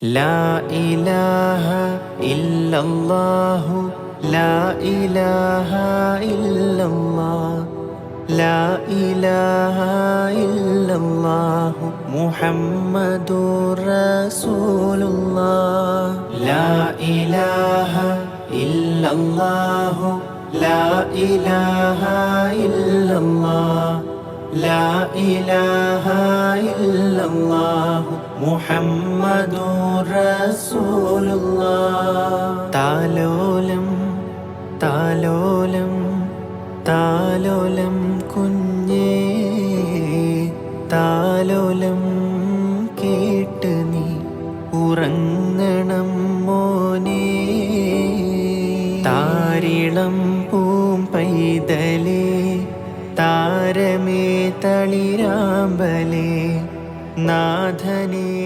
لا إله إلا الله لا إله إلا الله لا إله إلا الله محمد رسول الله لا إله إلا الله لا إله إلا الله لا إله إلا الله محمد رسول الله താലോലം താലോലം താലോലം കുഞ്ഞേ താലോലം കേട്ട് നീ ഉറങ്ങണം മോനെ താരിളം പൂം പൈതലേ താരമേ തളിരാമ്പലേ നാഥനേ